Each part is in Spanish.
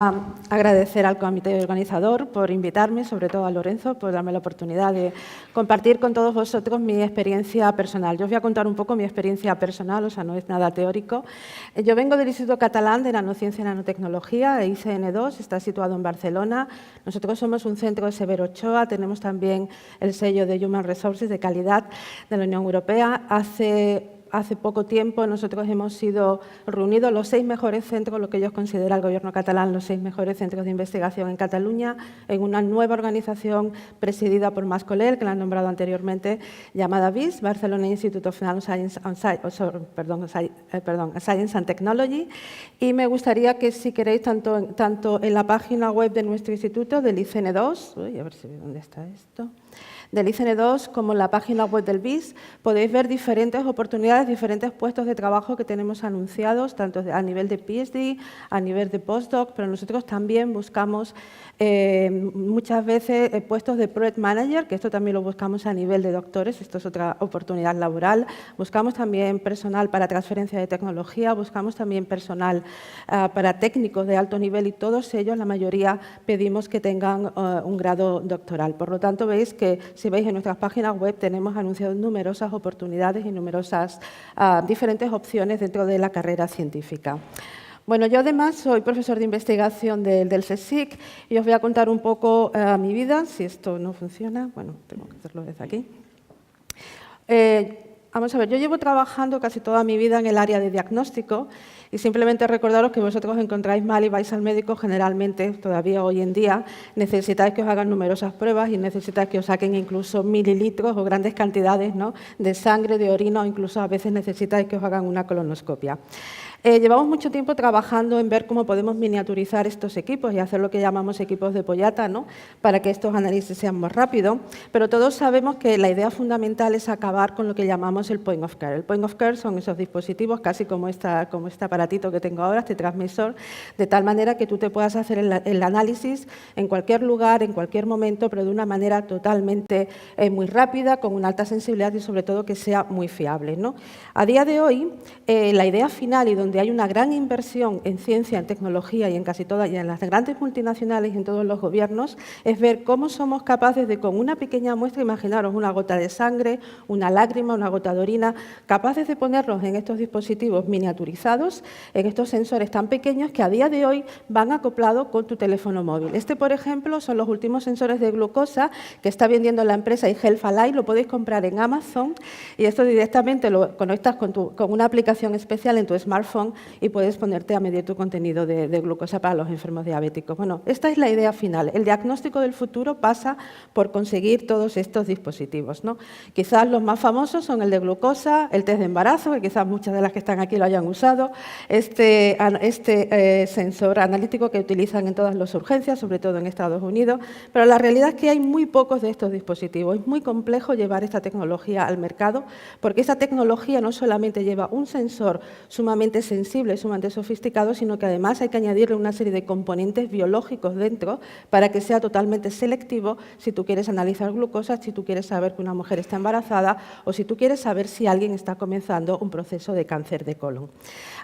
Agradecer al comité organizador por invitarme, sobre todo a Lorenzo, por darme la oportunidad de compartir con todos vosotros mi experiencia personal. Yo os voy a contar un poco mi experiencia personal, o sea, no es nada teórico. Yo vengo del Instituto Catalán de Nanociencia y Nanotecnología, ICN2, está situado en Barcelona. Nosotros somos un centro de Severo Ochoa, tenemos también el sello de Human Resources de calidad de la Unión Europea. Hace poco tiempo nosotros hemos sido reunidos los 6 mejores centros, lo que ellos considera el Gobierno catalán, los 6 mejores centros de investigación en Cataluña, en una nueva organización presidida por Mas Colell, que la han nombrado anteriormente, llamada BIS, Barcelona Institute of Science and Technology. Y me gustaría que, si queréis, tanto en la página web de nuestro instituto, del ICN2, a ver si dónde está esto, del ICN2 como en la página web del BIS, podéis ver diferentes oportunidades, diferentes puestos de trabajo que tenemos anunciados, tanto a nivel de PhD, a nivel de postdoc, pero nosotros también buscamos muchas veces puestos de Project Manager, que esto también lo buscamos a nivel de doctores, esto es otra oportunidad laboral. Buscamos también personal para transferencia de tecnología, buscamos también personal para técnicos de alto nivel y todos ellos, la mayoría, pedimos que tengan un grado doctoral. Por lo tanto, veis que si veis en nuestras páginas web tenemos anunciado numerosas oportunidades y numerosas diferentes opciones dentro de la carrera científica. Bueno, yo además soy profesor de investigación del CSIC y os voy a contar un poco mi vida. Si esto no funciona, bueno, tengo que hacerlo desde aquí. Vamos a ver, yo llevo trabajando casi toda mi vida en el área de diagnóstico y simplemente recordaros que vosotros os encontráis mal y vais al médico, generalmente, todavía hoy en día, necesitáis que os hagan numerosas pruebas y necesitáis que os saquen incluso mililitros o grandes cantidades, ¿no?, de sangre, de orina, o incluso a veces necesitáis que os hagan una colonoscopia. Llevamos mucho tiempo trabajando en ver cómo podemos miniaturizar estos equipos y hacer lo que llamamos equipos de pollata, ¿no?, para que estos análisis sean más rápidos, pero todos sabemos que la idea fundamental es acabar con lo que llamamos el point of care. El point of care son esos dispositivos, casi como este aparatito que tengo ahora, este transmisor, de tal manera que tú te puedas hacer el análisis en cualquier lugar, en cualquier momento, pero de una manera totalmente muy rápida, con una alta sensibilidad y sobre todo que sea muy fiable, ¿no? A día de hoy, la idea final y donde hay una gran inversión en ciencia, en tecnología y en casi todas, y en las grandes multinacionales y en todos los gobiernos, es ver cómo somos capaces de, con una pequeña muestra, imaginaros una gota de sangre, una lágrima, una gota de orina, capaces de ponerlos en estos dispositivos miniaturizados, en estos sensores tan pequeños que a día de hoy van acoplados con tu teléfono móvil. Este, por ejemplo, son los últimos sensores de glucosa que está vendiendo la empresa Health Alive, lo podéis comprar en Amazon y esto directamente lo conectas con una aplicación especial en tu smartphone y puedes ponerte a medir tu contenido de glucosa para los enfermos diabéticos. Bueno, esta es la idea final. El diagnóstico del futuro pasa por conseguir todos estos dispositivos, ¿no? Quizás los más famosos son el de glucosa, el test de embarazo, que quizás muchas de las que están aquí lo hayan usado, este sensor analítico que utilizan en todas las urgencias, sobre todo en Estados Unidos, pero la realidad es que hay muy pocos de estos dispositivos. Es muy complejo llevar esta tecnología al mercado porque esta tecnología no solamente lleva un sensor sumamente sensible, sumamente sofisticado, sino que además hay que añadirle una serie de componentes biológicos dentro para que sea totalmente selectivo si tú quieres analizar glucosa, si tú quieres saber que una mujer está embarazada o si tú quieres saber si alguien está comenzando un proceso de cáncer de colon.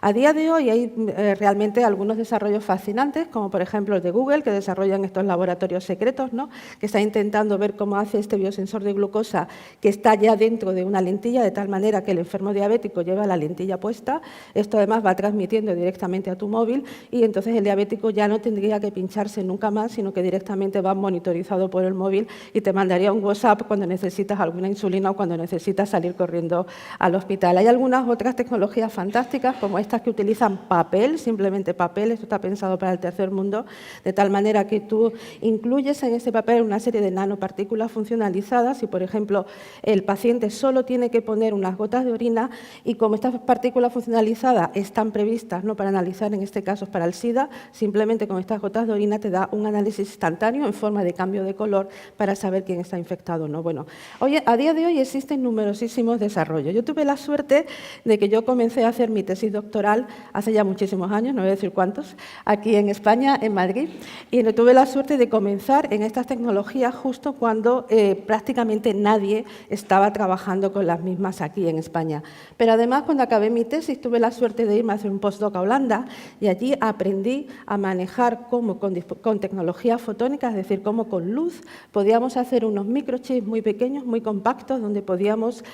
A día de hoy hay realmente algunos desarrollos fascinantes, como por ejemplo el de Google, que desarrollan estos laboratorios secretos, ¿no?, que está intentando ver cómo hace este biosensor de glucosa que está ya dentro de una lentilla, de tal manera que el enfermo diabético lleva la lentilla puesta. Esto además va transmitiendo directamente a tu móvil y entonces el diabético ya no tendría que pincharse nunca más, sino que directamente va monitorizado por el móvil y te mandaría un WhatsApp cuando necesitas alguna insulina o cuando necesitas salir corriendo al hospital. Hay algunas otras tecnologías fantásticas, como estas que utilizan papel, simplemente papel. Esto está pensado para el tercer mundo, de tal manera que tú incluyes en ese papel una serie de nanopartículas funcionalizadas y, por ejemplo, el paciente solo tiene que poner unas gotas de orina y como estas partículas funcionalizadas están previstas, ¿no?, para analizar, en este caso para el SIDA, simplemente con estas gotas de orina te da un análisis instantáneo en forma de cambio de color para saber quién está infectado o no. Bueno, a día de hoy existen numerosísimos desarrollos. Yo tuve la suerte de que yo comencé a hacer mi tesis doctoral hace ya muchísimos años, no voy a decir cuántos, aquí en España, en Madrid, y tuve la suerte de comenzar en estas tecnologías justo cuando prácticamente nadie estaba trabajando con las mismas aquí en España. Pero además, cuando acabé mi tesis, tuve la suerte de irme a hacer un postdoc a Holanda y allí aprendí a manejar cómo con tecnología fotónica, es decir, cómo con luz podíamos hacer unos microchips muy pequeños, muy compactos, donde podíamos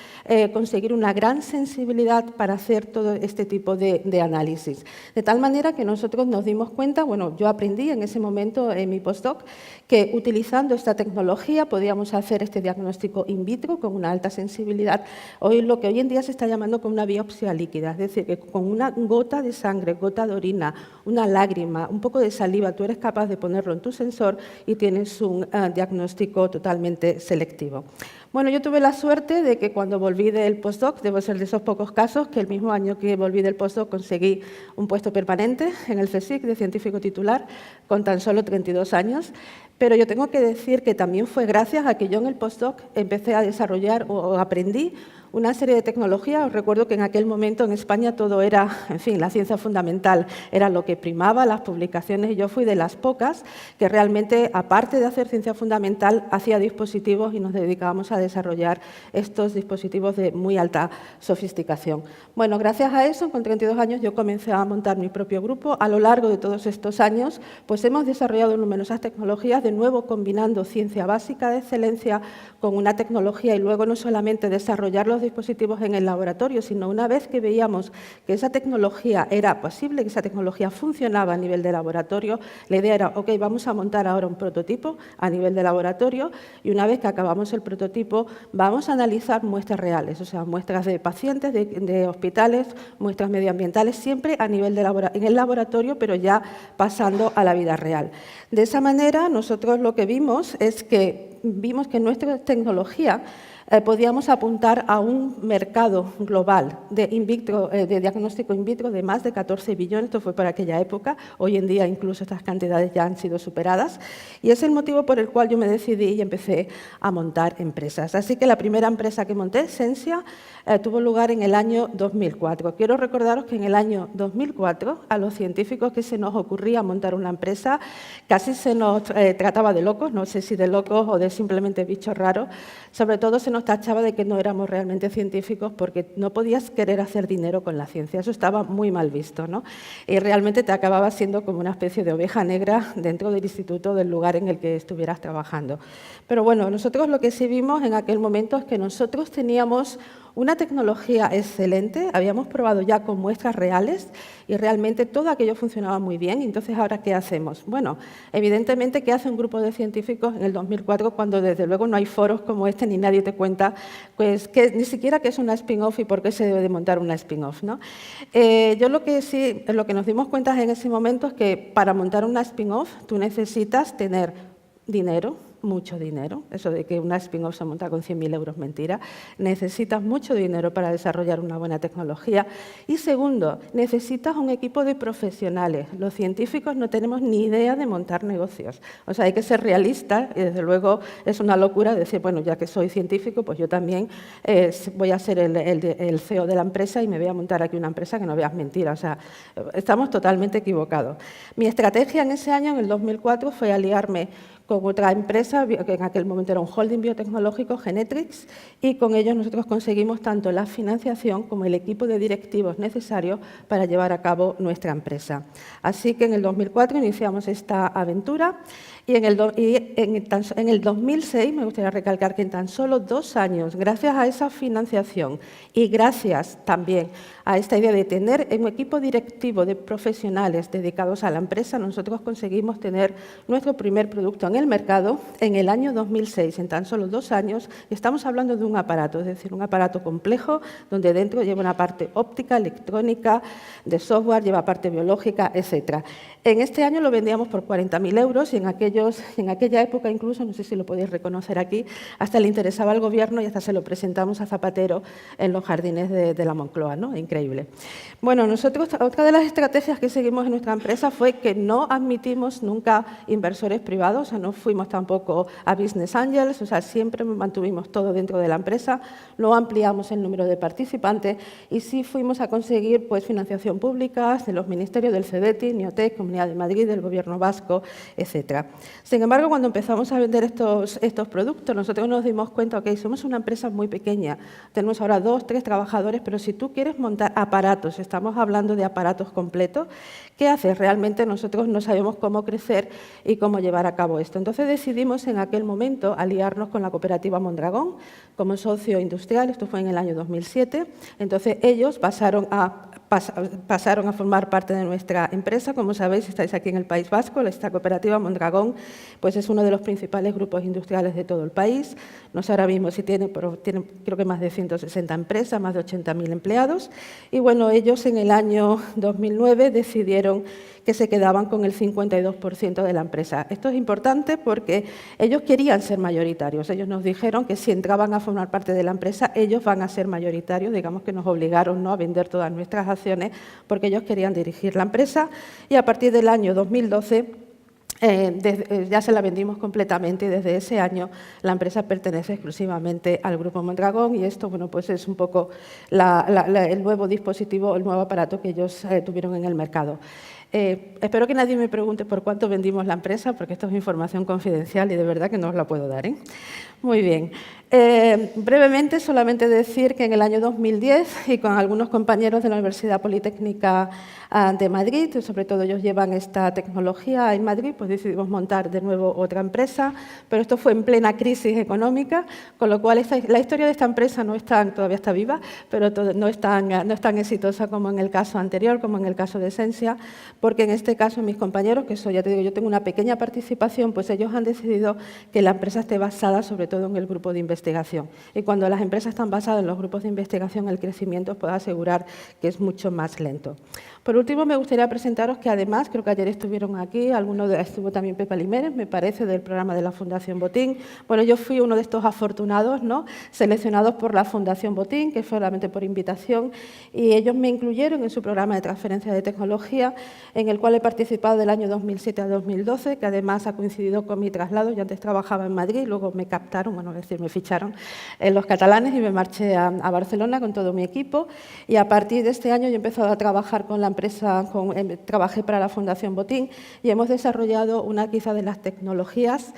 conseguir una gran sensibilidad para hacer todo este tipo de análisis. De tal manera que nosotros nos dimos cuenta, bueno, yo aprendí en ese momento en mi postdoc, que utilizando esta tecnología podíamos hacer este diagnóstico in vitro con una alta sensibilidad, lo que hoy en día se está llamando como una biopsia líquida, es decir, que con una gota de sangre, gota de orina, una lágrima, un poco de saliva, tú eres capaz de ponerlo en tu sensor y tienes un diagnóstico totalmente selectivo. Bueno, yo tuve la suerte de que cuando volví del postdoc, debo ser de esos pocos casos, que el mismo año que volví del postdoc conseguí un puesto permanente en el CSIC de científico titular con tan solo 32 años. Pero yo tengo que decir que también fue gracias a que yo en el postdoc empecé a desarrollar o aprendí una serie de tecnologías. Os recuerdo que en aquel momento en España todo era, en fin, la ciencia fundamental era lo que primaba, las publicaciones, y yo fui de las pocas que realmente, aparte de hacer ciencia fundamental, hacía dispositivos y nos dedicábamos a desarrollar estos dispositivos de muy alta sofisticación. Bueno, gracias a eso, con 32 años, yo comencé a montar mi propio grupo. A lo largo de todos estos años, pues hemos desarrollado numerosas tecnologías, de nuevo combinando ciencia básica de excelencia con una tecnología y luego no solamente desarrollar los dispositivos en el laboratorio, sino una vez que veíamos que esa tecnología era posible, que esa tecnología funcionaba a nivel de laboratorio, la idea era, ok, vamos a montar ahora un prototipo a nivel de laboratorio y una vez que acabamos el prototipo vamos a analizar muestras reales, o sea, muestras de pacientes, de hospitales, muestras medioambientales, siempre a nivel en el laboratorio, pero ya pasando a la vida real. De esa manera, nosotros lo que vimos que nuestra tecnología podíamos apuntar a un mercado global de diagnóstico in vitro de más de 14 billones, esto fue para aquella época, hoy en día incluso estas cantidades ya han sido superadas, y es el motivo por el cual yo me decidí y empecé a montar empresas. Así que la primera empresa que monté, Sensia, tuvo lugar en el año 2004. Quiero recordaros que en el año 2004 a los científicos que se nos ocurría montar una empresa casi se nos trataba de locos, no sé si de locos o de simplemente bichos raros, sobre todo se nos tachaba de que no éramos realmente científicos porque no podías querer hacer dinero con la ciencia, eso estaba muy mal visto, ¿no? Y realmente te acababas siendo como una especie de oveja negra dentro del instituto, del lugar en el que estuvieras trabajando. Pero bueno, nosotros lo que sí vimos en aquel momento es que nosotros teníamos una tecnología excelente, habíamos probado ya con muestras reales y realmente todo aquello funcionaba muy bien. Entonces, ¿ahora qué hacemos? Bueno, evidentemente, ¿qué hace un grupo de científicos en el 2004 cuando desde luego no hay foros como este ni nadie te cuenta, pues que ni siquiera qué es una spin-off y por qué se debe de montar una spin-off, ¿no? Lo que nos dimos cuenta en ese momento es que para montar una spin-off tú necesitas tener dinero, mucho dinero, eso de que una spin-off se monta con 100.000 euros, mentira. Necesitas mucho dinero para desarrollar una buena tecnología. Y segundo, necesitas un equipo de profesionales. Los científicos no tenemos ni idea de montar negocios. O sea, hay que ser realistas y desde luego es una locura decir, bueno, ya que soy científico, pues yo también voy a ser el CEO de la empresa y me voy a montar aquí una empresa que no veas mentira. O sea, estamos totalmente equivocados. Mi estrategia en ese año, en el 2004, fue aliarme con otra empresa, que en aquel momento era un holding biotecnológico, Genetrix, y con ellos nosotros conseguimos tanto la financiación como el equipo de directivos necesarios para llevar a cabo nuestra empresa. Así que en el 2004 iniciamos esta aventura y en el 2006, me gustaría recalcar que en tan solo 2 años, gracias a esa financiación y gracias también a esta idea de tener un equipo directivo de profesionales dedicados a la empresa, nosotros conseguimos tener nuestro primer producto en el mercado en el año 2006, en tan solo 2 años. Estamos hablando de un aparato, es decir, un aparato complejo donde dentro lleva una parte óptica, electrónica, de software, lleva parte biológica, etc. En este año lo vendíamos por 40.000 euros y en aquella época incluso, no sé si lo podéis reconocer aquí, hasta le interesaba al gobierno y hasta se lo presentamos a Zapatero en los jardines de la Moncloa, ¿no? Increíble. Bueno, nosotros, otra de las estrategias que seguimos en nuestra empresa fue que no admitimos nunca inversores privados, o sea, no fuimos tampoco a Business Angels, o sea, siempre mantuvimos todo dentro de la empresa, no ampliamos el número de participantes y sí fuimos a conseguir pues, financiación pública de los ministerios del CEDETI, Neotec, Comunidad de Madrid, del Gobierno vasco, etc. Sin embargo, cuando empezamos a vender estos productos, nosotros nos dimos cuenta, ok, somos una empresa muy pequeña, tenemos ahora 2, 3 trabajadores, pero si tú quieres montar aparatos, estamos hablando de aparatos completos, ¿qué haces? Realmente nosotros no sabemos cómo crecer y cómo llevar a cabo esto. Entonces decidimos en aquel momento aliarnos con la cooperativa Mondragón como socio industrial, esto fue en el año 2007, entonces ellos pasaron a formar parte de nuestra empresa. Como sabéis, estáis aquí en el País Vasco, esta cooperativa Mondragón pues es uno de los principales grupos industriales de todo el país. No sé ahora mismo si tiene creo que más de 160 empresas, más de 80.000 empleados. Y bueno, ellos en el año 2009 decidieron que se quedaban con el 52% de la empresa. Esto es importante porque ellos querían ser mayoritarios. Ellos nos dijeron que si entraban a formar parte de la empresa, ellos van a ser mayoritarios. Digamos que nos obligaron, ¿no?, a vender todas nuestras acciones porque ellos querían dirigir la empresa. Y a partir del año 2012 ya se la vendimos completamente y desde ese año la empresa pertenece exclusivamente al Grupo Mondragón y esto, bueno, pues es un poco el nuevo dispositivo, el nuevo aparato que ellos tuvieron en el mercado. Espero que nadie me pregunte por cuánto vendimos la empresa, porque esto es información confidencial y de verdad que no os la puedo dar, ¿eh? Muy bien. Brevemente, solamente decir que en el año 2010, y con algunos compañeros de la Universidad Politécnica de Madrid, sobre todo ellos llevan esta tecnología en Madrid, pues decidimos montar de nuevo otra empresa, pero esto fue en plena crisis económica, con lo cual la historia de esta empresa todavía está viva, pero no es tan exitosa como en el caso anterior, como en el caso de Esencia, porque en este caso mis compañeros, que ya te digo, yo tengo una pequeña participación, pues ellos han decidido que la empresa esté basada sobre todo en el grupo de investigación. Y cuando las empresas están basadas en los grupos de investigación, el crecimiento os puedo asegurar que es mucho más lento. Por último, me gustaría presentaros que además, creo que ayer estuvieron aquí, estuvo también Pepa Limérez, me parece, del programa de la Fundación Botín. Bueno, yo fui uno de estos afortunados, ¿no?, seleccionados por la Fundación Botín, que fue solamente por invitación, y ellos me incluyeron en su programa de transferencia de tecnología, en el cual he participado del año 2007 a 2012, que además ha coincidido con mi traslado. Yo antes trabajaba en Madrid, luego me captaron, bueno, es decir, me ficharon en los catalanes y me marché a Barcelona con todo mi equipo, y a partir de este año yo he empezado a trabajar con la empresa, trabajé para la Fundación Botín y hemos desarrollado una quizá de las tecnologías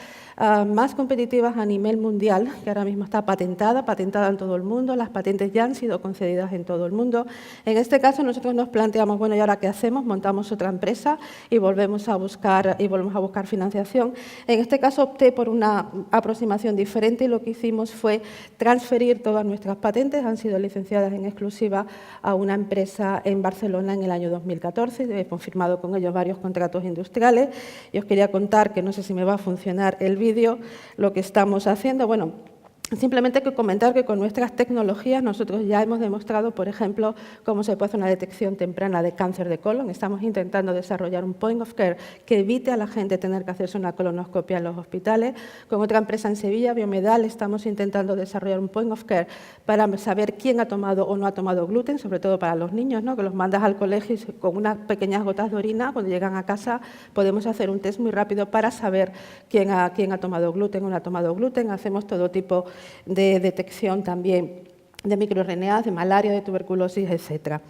más competitivas a nivel mundial, que ahora mismo está patentada en todo el mundo. Las patentes ya han sido concedidas en todo el mundo. En este caso nosotros nos planteamos, bueno, ¿y ahora qué hacemos? Montamos otra empresa y volvemos a buscar financiación. En este caso opté por una aproximación diferente y lo que hicimos fue transferir todas nuestras patentes, han sido licenciadas en exclusiva a una empresa en Barcelona en el año 2014. He confirmado con ellos varios contratos industriales y os quería contar, que no sé si me va a funcionar el vídeo, lo que estamos haciendo. Bueno, simplemente hay que comentar que con nuestras tecnologías nosotros ya hemos demostrado, por ejemplo, cómo se puede hacer una detección temprana de cáncer de colon. Estamos intentando desarrollar un point of care que evite a la gente tener que hacerse una colonoscopia en los hospitales. Con otra empresa en Sevilla, Biomedal, estamos intentando desarrollar un point of care para saber quién ha tomado o no ha tomado gluten, sobre todo para los niños, ¿no?, que los mandas al colegio y con unas pequeñas gotas de orina, cuando llegan a casa, podemos hacer un test muy rápido para saber quién ha tomado gluten o no ha tomado gluten. Hacemos todo tipo de detección también de microRNA, de malaria, de tuberculosis, etc.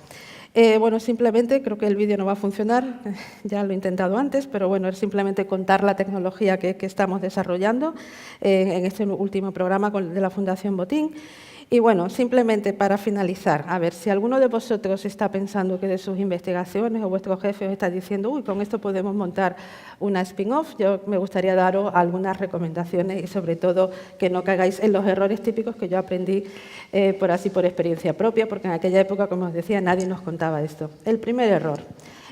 Bueno, simplemente creo que el vídeo no va a funcionar, ya lo he intentado antes, pero bueno, es simplemente contar la tecnología que estamos desarrollando en este último programa de la Fundación Botín. Y bueno, simplemente para finalizar, a ver, si alguno de vosotros está pensando que de sus investigaciones o vuestro jefe os está diciendo, uy, con esto podemos montar una spin-off, yo me gustaría daros algunas recomendaciones y sobre todo que no caigáis en los errores típicos que yo aprendí por experiencia propia, porque en aquella época, como os decía, nadie nos contaba esto. El primer error: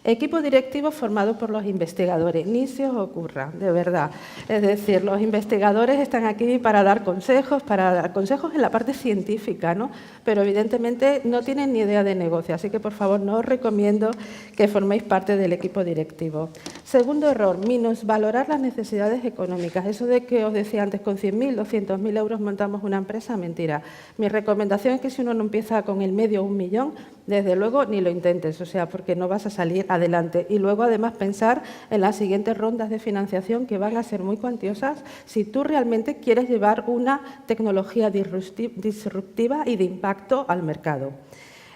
equipo directivo formado por los investigadores. Ni se os ocurra, de verdad. Es decir, los investigadores están aquí para dar consejos en la parte científica, ¿no? Pero evidentemente no tienen ni idea de negocio, así que por favor no os recomiendo que forméis parte del equipo directivo. Segundo error, minusvalorar las necesidades económicas. Eso de que os decía antes, con 100.000, 200.000 euros montamos una empresa, mentira. Mi recomendación es que si uno no empieza con el medio o 1 millón, desde luego ni lo intentes, o sea, porque no vas a salir adelante. Y luego, además, pensar en las siguientes rondas de financiación que van a ser muy cuantiosas si tú realmente quieres llevar una tecnología disruptiva y de impacto al mercado.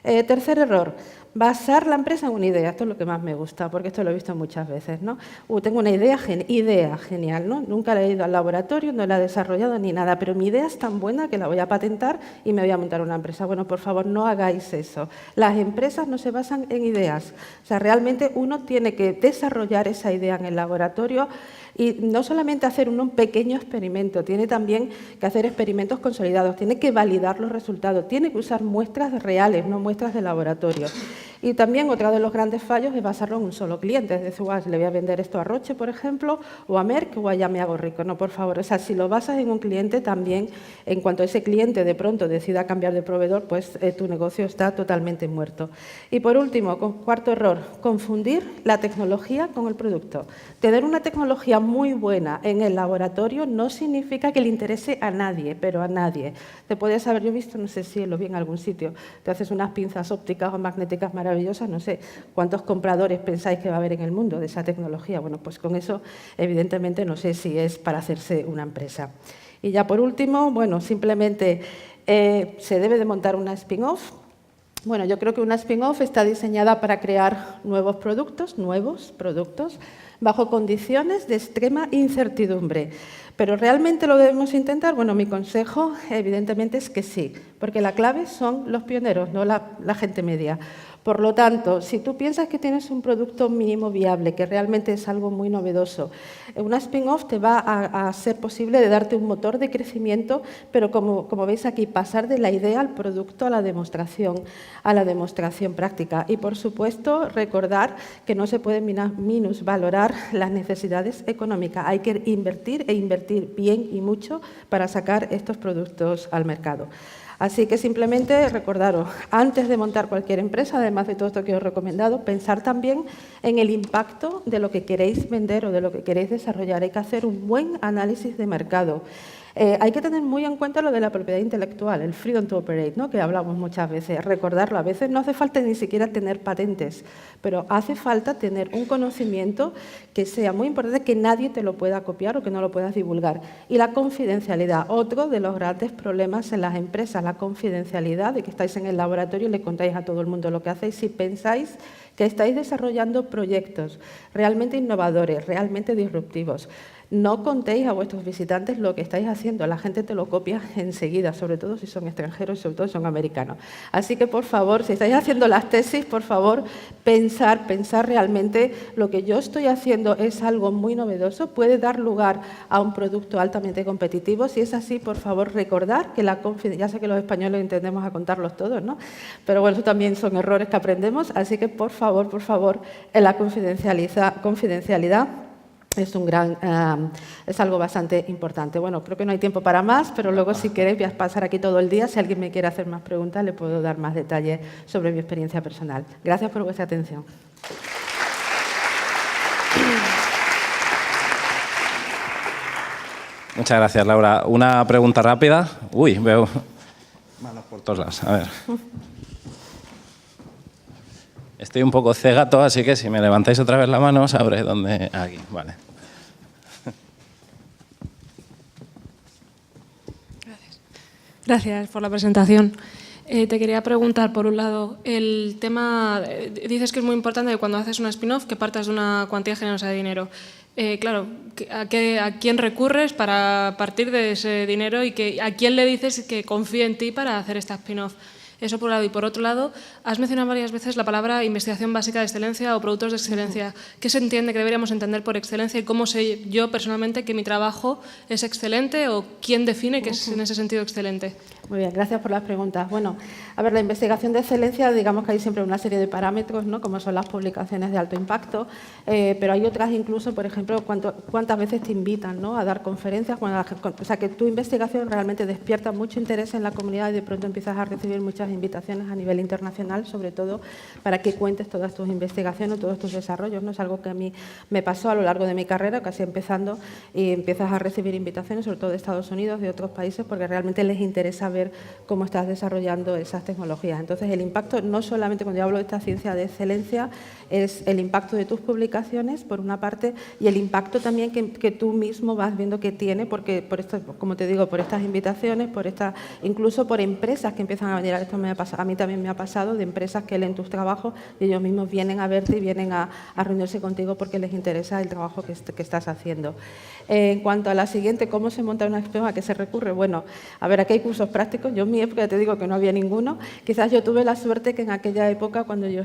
Tercer error, basar la empresa en una idea. Esto es lo que más me gusta, porque esto lo he visto muchas veces, ¿no? Tengo una idea genial, ¿no? Nunca la he ido al laboratorio, no la he desarrollado ni nada, pero mi idea es tan buena que la voy a patentar y me voy a montar una empresa. Bueno, por favor, no hagáis eso. Las empresas no se basan en ideas. O sea, realmente uno tiene que desarrollar esa idea en el laboratorio y no solamente hacer un pequeño experimento, tiene también que hacer experimentos consolidados, tiene que validar los resultados, tiene que usar muestras reales, no muestras de laboratorio. Y también otro de los grandes fallos es basarlo en un solo cliente. Es decir, le voy a vender esto a Roche, por ejemplo, o a Merck, o a Ya me hago rico. No, por favor. O sea, si lo basas en un cliente, también, en cuanto ese cliente de pronto decida cambiar de proveedor, pues tu negocio está totalmente muerto. Y por último, cuarto error, confundir la tecnología con el producto. Tener una tecnología muy buena en el laboratorio no significa que le interese a nadie, pero a nadie. Te puedes saber, yo he visto, no sé si lo vi en algún sitio, te haces unas pinzas ópticas o magnéticas maravillosas, no sé cuántos compradores pensáis que va a haber en el mundo de esa tecnología. Bueno, pues con eso, evidentemente, no sé si es para hacerse una empresa. Y ya por último, bueno, simplemente se debe de montar una spin-off. Bueno, yo creo que una spin-off está diseñada para crear nuevos productos, bajo condiciones de extrema incertidumbre. ¿Pero realmente lo debemos intentar? Bueno, mi consejo, evidentemente, es que sí, porque la clave son los pioneros, no la gente media. Por lo tanto, si tú piensas que tienes un producto mínimo viable, que realmente es algo muy novedoso, una spin-off te va a ser posible de darte un motor de crecimiento, pero como veis aquí, pasar de la idea al producto, a la demostración práctica. Y, por supuesto, recordar que no se puede minusvalorar las necesidades económicas. Hay que invertir e invertir bien y mucho para sacar estos productos al mercado. Así que simplemente recordaros, antes de montar cualquier empresa, además de todo esto que os he recomendado, pensar también en el impacto de lo que queréis vender o de lo que queréis desarrollar. Hay que hacer un buen análisis de mercado. Hay que tener muy en cuenta lo de la propiedad intelectual, el freedom to operate, ¿no? Que hablamos muchas veces. Recordarlo, a veces no hace falta ni siquiera tener patentes, pero hace falta tener un conocimiento que sea muy importante, que nadie te lo pueda copiar o que no lo puedas divulgar. Y la confidencialidad, otro de los grandes problemas en las empresas, la confidencialidad de que estáis en el laboratorio y le contáis a todo el mundo lo que hacéis si pensáis que estáis desarrollando proyectos realmente innovadores, realmente disruptivos. No contéis a vuestros visitantes lo que estáis haciendo, la gente te lo copia enseguida, sobre todo si son extranjeros y sobre todo si son americanos. Así que, por favor, si estáis haciendo las tesis, por favor, pensar realmente lo que yo estoy haciendo es algo muy novedoso, puede dar lugar a un producto altamente competitivo. Si es así, por favor, recordar que la confidencialidad, ya sé que los españoles entendemos a contarlos todos, ¿no? Pero bueno, eso también son errores que aprendemos, así que, por favor, en la confidencialidad es algo bastante importante. Bueno, creo que no hay tiempo para más, pero luego si queréis voy a pasar aquí todo el día. Si alguien me quiere hacer más preguntas, le puedo dar más detalles sobre mi experiencia personal. Gracias por vuestra atención. Muchas gracias, Laura. Una pregunta rápida. Uy, veo manos por todos lados. A ver. Estoy un poco cegato, así que si me levantáis otra vez la mano, sabré dónde... Aquí, vale. Gracias por la presentación. Te quería preguntar, por un lado, el tema... dices que es muy importante que cuando haces una spin-off que partas de una cuantía generosa de dinero. Claro, ¿a quién recurres para partir de ese dinero y a quién le dices que confíe en ti para hacer esta spin-off? Eso por un lado. Y por otro lado, has mencionado varias veces la palabra investigación básica de excelencia o productos de excelencia. ¿Qué se entiende, que deberíamos entender por excelencia y cómo sé yo personalmente que mi trabajo es excelente o quién define que es en ese sentido excelente? Muy bien, gracias por las preguntas. Bueno, a ver, la investigación de excelencia, digamos que hay siempre una serie de parámetros, ¿no? Como son las publicaciones de alto impacto, pero hay otras incluso, por ejemplo, cuántas veces te invitan, ¿no? A dar conferencias, o sea, que tu investigación realmente despierta mucho interés en la comunidad y de pronto empiezas a recibir muchas invitaciones a nivel internacional, sobre todo para que cuentes todas tus investigaciones, todos tus desarrollos, ¿no? Es algo que a mí me pasó a lo largo de mi carrera, casi empezando, y empiezas a recibir invitaciones, sobre todo de Estados Unidos, de otros países, porque realmente les interesa ver cómo estás desarrollando esas tecnologías. Entonces, el impacto, no solamente cuando yo hablo de esta ciencia de excelencia, es el impacto de tus publicaciones, por una parte, y el impacto también que tú mismo vas viendo que tiene, porque por esto, como te digo, por estas invitaciones, incluso por empresas que empiezan a venir, esto a mí también me ha pasado, de empresas que leen tus trabajos y ellos mismos vienen a verte y vienen a reunirse contigo porque les interesa el trabajo que estás haciendo. En cuanto a la siguiente, ¿cómo se monta una spin-off? ¿A qué se recurre? Bueno, a ver, aquí hay cursos prácticos. Yo en mi época, ya te digo que no había ninguno. Quizás yo tuve la suerte que en aquella época, cuando yo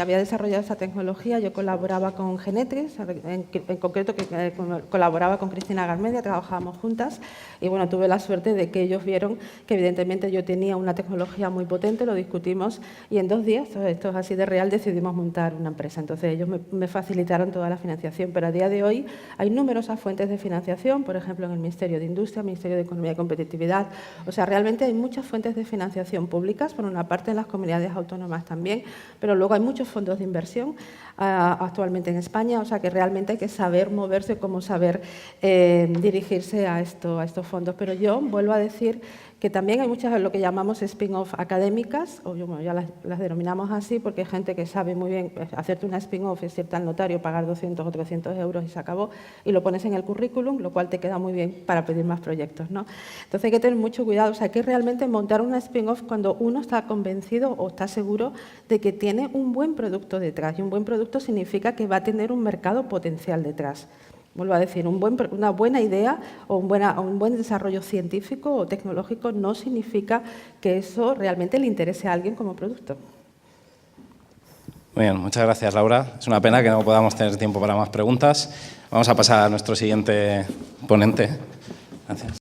había desarrollado esa tecnología, yo colaboraba con Genetrix, en concreto que colaboraba con Cristina Garmedia, trabajábamos juntas, y bueno, tuve la suerte de que ellos vieron que evidentemente yo tenía una tecnología muy potente, lo discutimos, y en 2 días, esto es así de real, decidimos montar una empresa. Entonces ellos me facilitaron toda la financiación, pero a día de hoy hay numerosas fuentes de financiación, por ejemplo, en el Ministerio de Industria, el Ministerio de Economía y Competitividad. O sea, realmente hay muchas fuentes de financiación públicas, por una parte en las comunidades autónomas también, pero luego hay muchos fondos de inversión actualmente en España, o sea que realmente hay que saber moverse, cómo saber dirigirse a estos fondos. Pero yo vuelvo a decir que también hay muchas, lo que llamamos spin-off académicas, o ya las denominamos así, porque hay gente que sabe muy bien hacerte una spin-off, es irte al notario, pagar 200 o 300 euros y se acabó, y lo pones en el currículum, lo cual te queda muy bien para pedir más proyectos, ¿no? Entonces hay que tener mucho cuidado, o sea, hay que realmente montar una spin-off cuando uno está convencido o está seguro de que tiene un buen producto detrás, y un buen producto significa que va a tener un mercado potencial detrás. Vuelvo a decir, una buena idea o un buen desarrollo científico o tecnológico no significa que eso realmente le interese a alguien como producto. Muy bien, muchas gracias, Laura. Es una pena que no podamos tener tiempo para más preguntas. Vamos a pasar a nuestro siguiente ponente. Gracias.